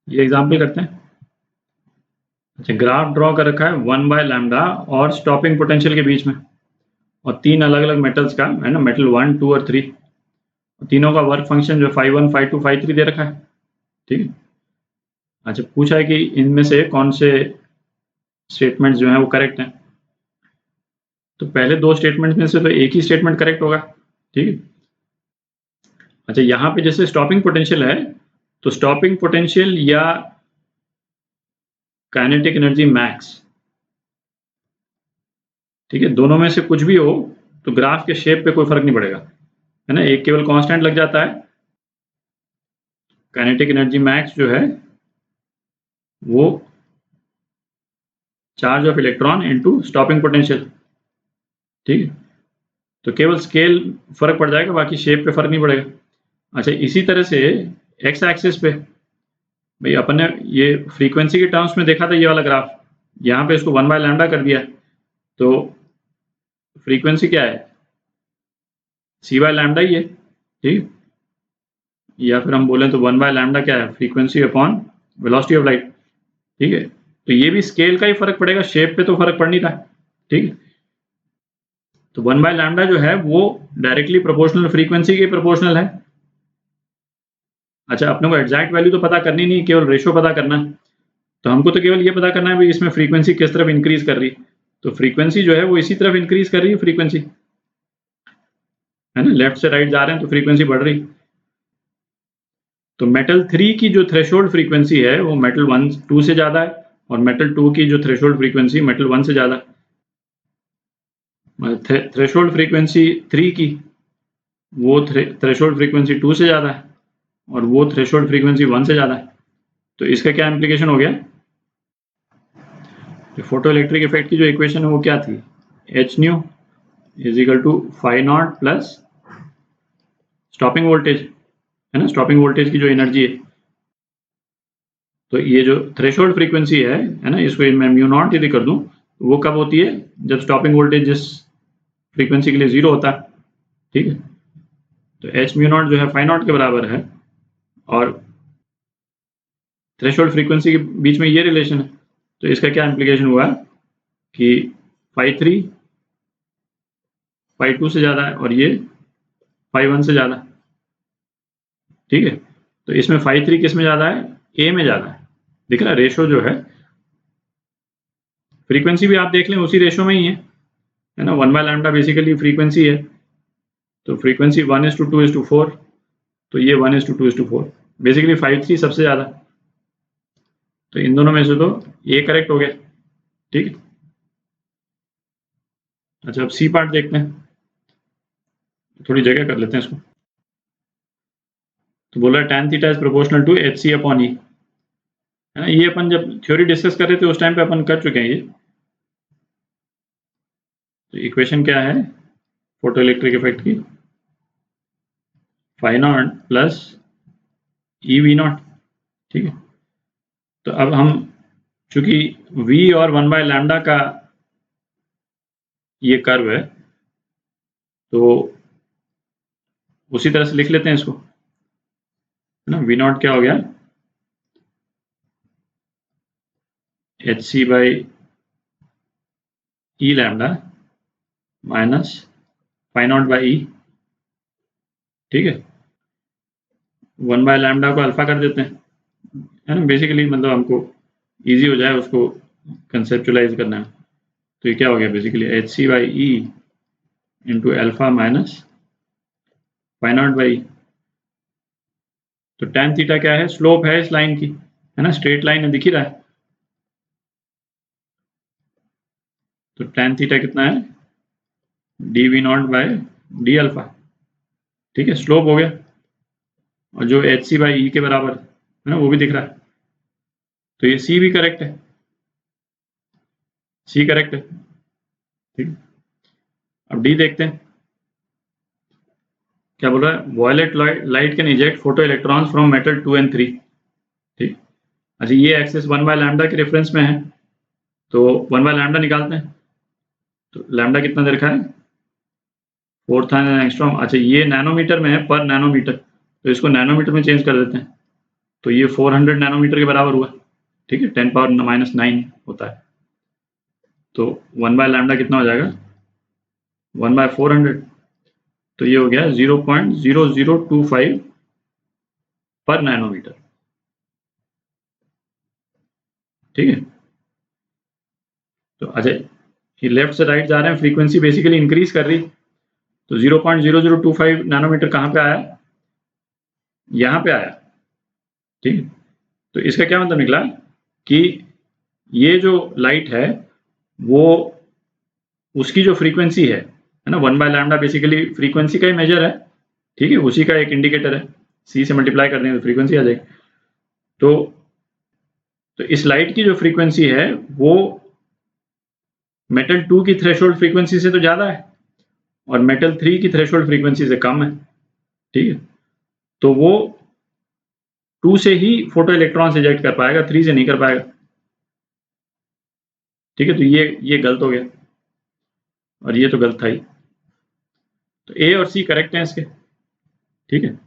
ये एग्जाम्पल करते हैं। अच्छा, ग्राफ ड्रॉ कर रखा है 1/λ और स्टॉपिंग पोटेंशियल के बीच में, और 3 अलग-अलग मेटल्स का है ना, मेटल 1, 2 और 3, तीनों का वर्क फंक्शन जो 5 1, 5 2, 5 3 दे रखा है। ठीक है। अच्छा, पूछा है कि इनमें से कौन से स्टेटमेंट्स जो हैं वो करेक्ट हैं। तो पहले 2 स्टेटमेंट में से तो एक ही स्टेटमेंट करेक्ट होगा। ठीक है। अच्छा, यहाँ पे जैसे स्टॉपिंग पोटेंशियल है, तो स्टॉपिंग पोटेंशियल या काइनेटिक एनर्जी मैक्स, ठीक है, दोनों में से कुछ भी हो तो ग्राफ के शेप पे कोई फर्क नहीं पड़ेगा, है ना। एक केवल कांस्टेंट लग जाता है, काइनेटिक एनर्जी मैक्स जो है वो charge of electron into stopping potential. ठीक है। तो केवल स्केल फर्क पड़ जाएगा, बाकी शेप पे फर्क नहीं पड़ेगा। अच्छा, इसी तरह से एक्स एक्सिस पे भाई अपन ने ये फ्रीक्वेंसी के टर्म्स में देखा था, ये वाला ग्राफ, यहाँ पे इसको 1/λ कर दिया, तो फ्रीक्वेंसी क्या है, c/λ ही है। ठीक, या फिर हम बोलें तो 1/λ क्या है, frequency upon velocity of light. ठीक है। तो ये भी स्केल का ही फर्क पड़ेगा, शेप पे तो फर्क पड़ नहीं रहा। ठीक है। तो 1/λ जो है वो डायरेक्टली प्रोपोर्शनल फ्रीक्वेंसी के प्रोपोर्शनल है। अच्छा, अपने को एग्जैक्ट वैल्यू तो पता करनी नहीं, केवल रेशो पता करना है। तो हमको तो केवल ये पता करना है भाई इसमें फ्रीक्वेंसी किस तरफ इंक्रीज कर रही है। तो फ्रीक्वेंसी जो है वो इसी तरफ इंक्रीज कर रही है, फ्रीक्वेंसी, है ना, लेफ्ट से राइट जा रहे हैं तो फ्रीक्वेंसी बढ़ रही। तो मेटल 3 की जो थ्रेशोल्ड फ्रीक्वेंसी है वो मेटल 1 2 से ज़्यादा है, और मेटल 2 की जो थ्रेशोल्ड फ्रीक्वेंसी मेटल 1 से ज़्यादा है। थ्रेशोल्ड फ्रीक्वेंसी 3 की वो थ्रेशोल्ड फ्रीक्वेंसी 2 से ज़्यादा है, और वो थ्रेशोल्ड फ्रीक्वेंसी 1 से ज़्यादा है। तो इसका क्या इम्प्लीकेशन हो गया, फोटो इलेक्ट्रिक इफेक्ट की जो इक्वेशन है वो क्या थी, h nu is equal to phi naught plus stopping voltage, है ना, स्टॉपिंग वोल्टेज की जो एनर्जी है। तो ये जो थ्रेशोल्ड फ्रीक्वेंसी है ना, इसको मैं म्यू नॉट यदि कर दूं, तो वो कब होती है, जब स्टॉपिंग वोल्टेज जिस फ्रीक्वेंसी के लिए 0 होता है। ठीक है। तो एच म्यू नॉट जो है फाई नॉट के बराबर है, और थ्रेशोल्ड फ्रीक्वेंसी के बीच में ये रिलेशन है। तो इसका क्या इम्प्लीकेशन हुआ कि फाई 3 फाई 2 से ज़्यादा है, और ये फाई 1 से ज़्यादा है। ठीक है। तो इसमें फाई 3 किस में ज़्यादा है, ए में ज़्यादा है। दिख रहा है रेशो जो है, फ्रीक्वेंसी भी आप देख लें उसी रेशो में ही है ना, 1/λ बेसिकली फ्रीक्वेंसी है। तो फ्रीक्वेंसी 1:2:4, तो ये 1:2:4, बेसिकली 5 3 सबसे ज़्यादा। तो इन दोनों में से तो ये करेक्ट हो गया। ठीक है। अच्छा, अब सी पार्ट देखते हैं, थोड़ी जगह कर लेते हैं इसको। तो बोला tan theta is proportional to h c upon e, है ना। ये अपन जब थ्योरी डिस्कस कर रहे थे उस टाइम पे अपन कर चुके हैं ये। तो इक्वेशन क्या है फोटो इलेक्ट्रिक इफेक्ट की, phi naught plus e V naught. ठीक है। तो अब हम चूंकि v और 1/λ का ये कर्व है, तो उसी तरह से लिख लेते हैं इसको, है ना। v नॉट क्या हो गया, h c by e lambda minus phi not by e. ठीक है। 1/λ को अल्फा कर देते हैं, है ना, बेसिकली मतलब हमको इजी हो जाए उसको कंसेप्चुलाइज करना है। तो ये क्या हो गया basically h c by e into alpha minus phi not by. तो tan थीटा क्या है, स्लोप है इस लाइन की, है ना, स्ट्रेट लाइन है, दिख ही रहा है। तो tan थीटा कितना है, d V naught by d alpha. ठीक है, स्लोप हो गया, और जो एच सी बाई ई के बराबर है ना वो भी दिख रहा है। तो ये सी भी करेक्ट है, सी करेक्ट है। ठीक। अब डी देखते हैं क्या बोल रहा है, violet light can eject photoelectrons from metal 2 and 3। ठीक। अच्छा, ये एक्सेस 1/λ के रेफरेंस में है, तो 1/λ निकालते हैं। तो लैम्डा कितना दे रखा है, 4000 एंगस्ट्रॉम। अच्छा, ये नैनोमीटर में है, पर नैनोमीटर, तो इसको नैनोमीटर में चेंज कर देते हैं। तो ये 400 नैनोमीटर के बराबर हुआ, ठीक है, 10⁻⁹ होता है। तो 1/λ कितना हो जाएगा, 1/400, तो ये हो गया 0.0025 पर नैनोमीटर, ठीक है। तो अच्छा, ये लेफ्ट से राइट जा रहे हैं, फ्रीक्वेंसी बेसिकली इंक्रीज कर रही, तो 0.0025 नैनोमीटर कहाँ पे आया, यहाँ पे आया, ठीक है। तो इसका क्या मतलब निकला कि ये जो लाइट है वो उसकी जो फ्रीक्वेंसी है ना, 1/λ बेसिकली फ्रीक्वेंसी का ही मेजर है, ठीक है, उसी का एक इंडिकेटर है, c से मल्टीप्लाई कर देंगे तो फ्रीक्वेंसी आ जाएगी। तो इस लाइट की जो फ्रीक्वेंसी है वो मेटल 2 की थ्रेशोल्ड फ्रीक्वेंसी से तो ज़्यादा है और मेटल 3 की थ्रेशोल्ड फ्रीक्वेंसी से कम है, ठीक है। तो वो 2 से ही फोटो इलेक्ट्रॉन्स इजेक्ट कर पाएगा, 3 से नहीं कर पाएगा, ठीक है। तो ये गलत हो गया और ये तो गलत था ही। तो ए और सी करेक्ट हैं इसके, ठीक है।